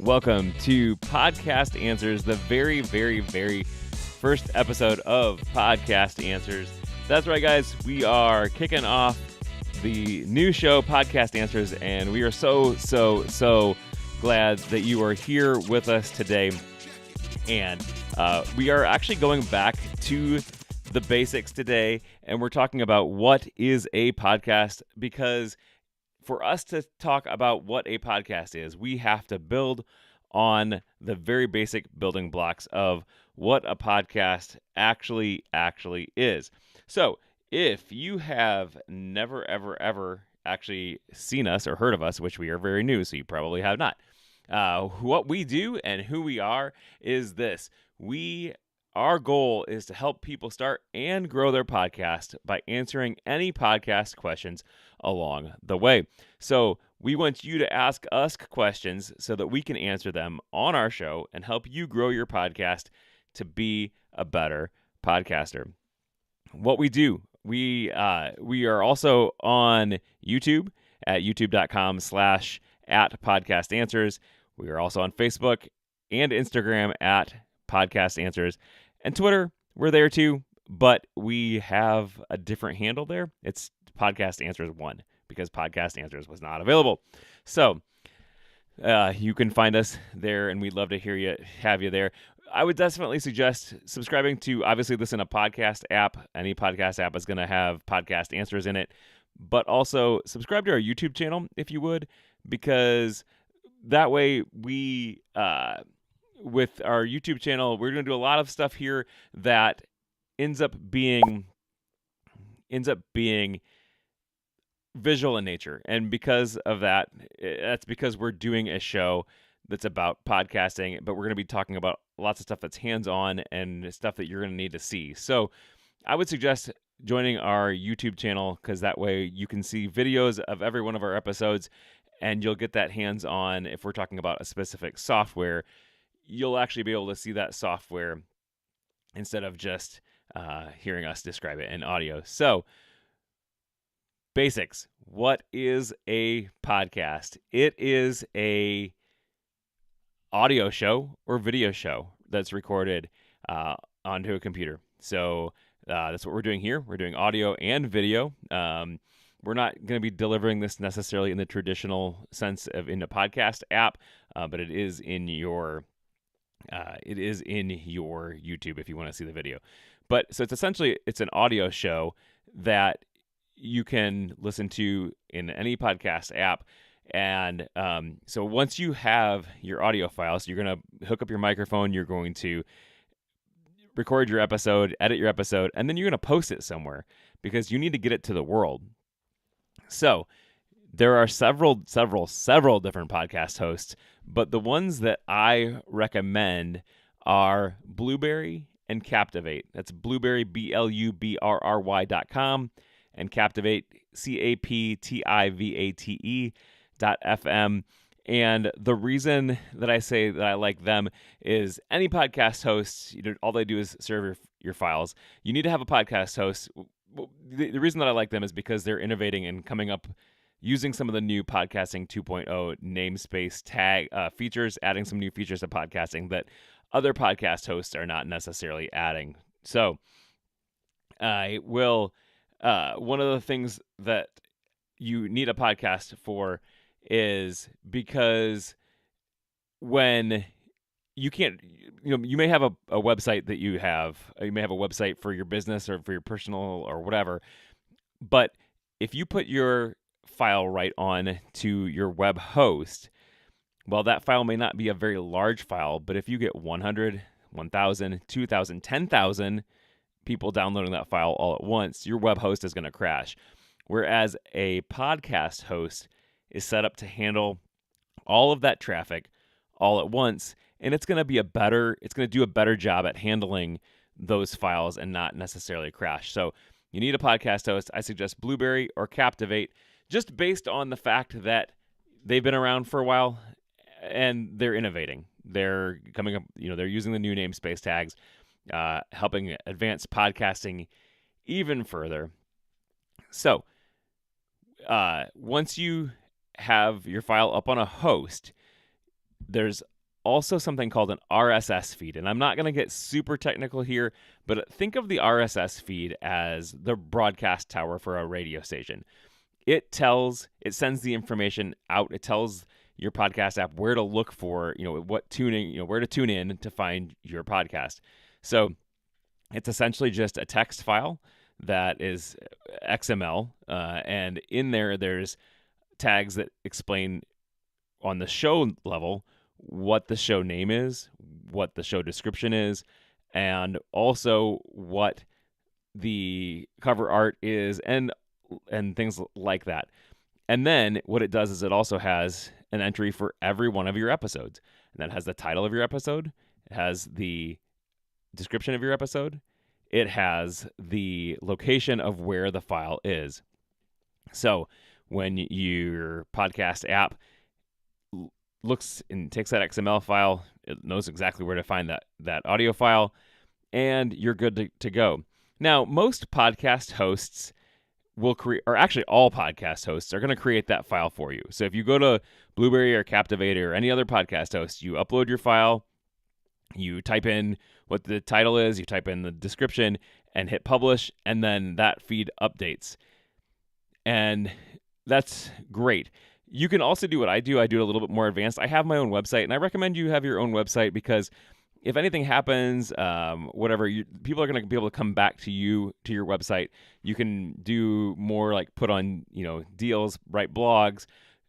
Welcome to Podcast Answers, the very, very, very first episode of Podcast Answers. That's right, guys. We are kicking off the new show, Podcast Answers, and we are so glad that you are here with us today. And we are actually going back to the basics today, and we're talking about what is a podcast, because for us to talk about what a podcast is, we have to build on the very basic building blocks of what a podcast actually is. So if you have never, ever actually seen us or heard of us, which we are very new, so you probably have not, what we do and who we are is this. Our goal is to help people start and grow their podcast by answering any podcast questions along the way. So we want you to ask us questions so that we can answer them on our show and help you grow your podcast to be a better podcaster. What we do, we are also on YouTube at youtube.com/@podcastanswers. We are also on Facebook and Instagram at Podcast Answers. And Twitter, we're there too, but we have a different handle there. It's Podcast Answers 1 because Podcast Answers was not available. So you can find us there, and we'd love to have you there. I would definitely suggest subscribing to, obviously, this in a podcast app. Any podcast app is going to have Podcast Answers in it, but also subscribe to our YouTube channel if you would, because that way with our YouTube channel, we're going to do a lot of stuff here that ends up being visual in nature. And because of that, that's because we're doing a show that's about podcasting, but we're going to be talking about lots of stuff that's hands-on and stuff that you're going to need to see. So I would suggest joining our YouTube channel, because that way you can see videos of every one of our episodes, and you'll get that hands-on. If we're talking about a specific software, you'll actually be able to see that software instead of just hearing us describe it in audio. So, basics. What is a podcast? It is a audio show or video show that's recorded onto a computer. So that's what we're doing here. We're doing audio and video. We're not going to be delivering this necessarily in the traditional sense of in a podcast app, but it is in your YouTube if you want to see the video. But so it's an audio show that you can listen to in any podcast app. And so once you have your audio files, you're going to hook up your microphone, you're going to record your episode, edit your episode, and then you're going to post it somewhere because you need to get it to the world. So there are several different podcast hosts, but the ones that I recommend are Blubrry and Captivate. That's Blubrry, BLUBRRY.com, and Captivate, CAPTIVATE.FM. And the reason that I say that I like them is any podcast host, all they do is serve your files. You need to have a podcast host. The reason that I like them is because they're innovating and coming up using some of the new podcasting 2.0 namespace tag features, adding some new features to podcasting that other podcast hosts are not necessarily adding. So one of the things that you need a podcast for is because when you can't, you may have a website that you may have a website for your business or for your personal or whatever, but if you put your file right on to your web host, well, that file may not be a very large file, but if you get 100, 1,000, 2,000, 10,000 people downloading that file all at once, your web host is going to crash. Whereas a podcast host is set up to handle all of that traffic all at once, and it's going to do a better job at handling those files and not necessarily crash. So you need a podcast host. I suggest Blubrry or Captivate, just based on the fact that they've been around for a while and they're innovating. They're coming up, they're using the new namespace tags, helping advance podcasting even further. So once you have your file up on a host, there's also something called an RSS feed. And I'm not going to get super technical here, but think of the RSS feed as the broadcast tower for a radio station. It sends the information out. It tells your podcast app where to look for, where to tune in to find your podcast. So it's essentially just a text file that is XML, and in there's tags that explain on the show level what the show name is, what the show description is, and also what the cover art is, and things like that. And then what it does is it also has an entry for every one of your episodes. And that has the title of your episode, it has the description of your episode, it has the location of where the file is. So when your podcast app looks and takes that XML file, it knows exactly where to find that audio file, and you're good to go. Now, most podcast hosts will create, or actually all podcast hosts are going to create that file for you. So if you go to Blueberry or Captivate or any other podcast host, you upload your file, you type in what the title is, you type in the description, and hit publish, and then that feed updates. And that's great. You can also do what I do. I do it a little bit more advanced. I have my own website, and I recommend you have your own website because if anything happens, people are going to be able to come back to your website. You can do more like put on, deals, write blogs.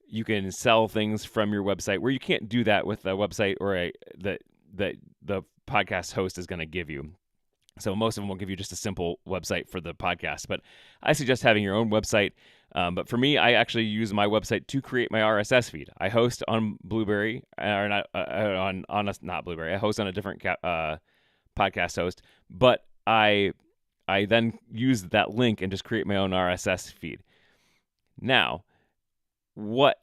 You can sell things from your website where you can't do that with a website or that the podcast host is going to give you. So most of them will give you just a simple website for the podcast, but I suggest having your own website. But for me, I actually use my website to create my RSS feed. I host on Blueberry, or not not Blueberry. I host on a different podcast host, but I then use that link and just create my own RSS feed. Now, what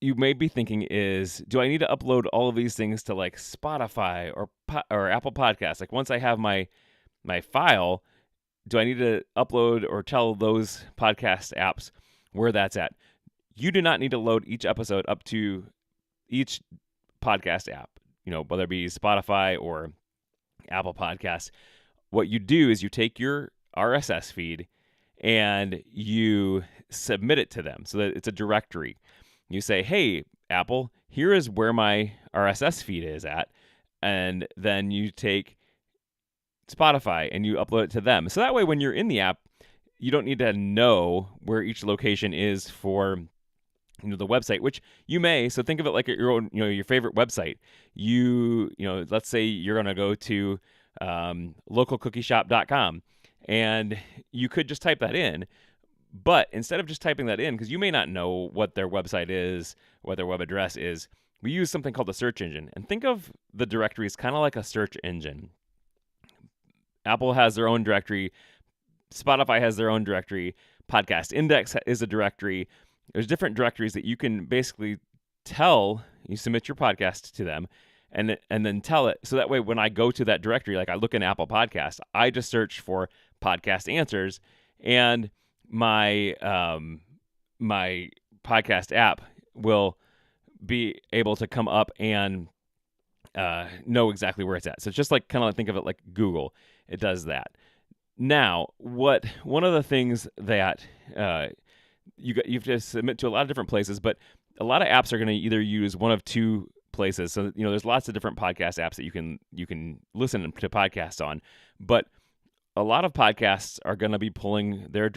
you may be thinking is, do I need to upload all of these things to like Spotify or Apple Podcasts? Like once I have my file, do I need to upload or tell those podcast apps where that's at? You do not need to load each episode up to each podcast app, whether it be Spotify or Apple Podcasts. What you do is you take your RSS feed and you submit it to them so that it's a directory. You say, hey, Apple, here is where my RSS feed is at. And then you take Spotify and you upload it to them. So that way, when you're in the app, you don't need to know where each location is for the website, which you may. So think of it like your own, your favorite website. Let's say you're going to go to localcookieshop.com, and you could just type that in. But instead of just typing that in, because you may not know what their website is, what their web address is, we use something called the search engine. And think of the directories kind of like a search engine. Apple has their own directory. Spotify has their own directory. Podcast Index is a directory. There's different directories that you can basically you submit your podcast to them, and then tell it. So that way, when I go to that directory, like I look in Apple Podcasts, I just search for podcast answers, and my my podcast app will be able to come up and know exactly where it's at. So it's just like kind of think of it like Google. It does that. Now, one of the things that you have to submit to a lot of different places, but a lot of apps are going to either use one of two places. So there's lots of different podcast apps that you can listen to podcasts on, but a lot of podcasts are going to be pulling their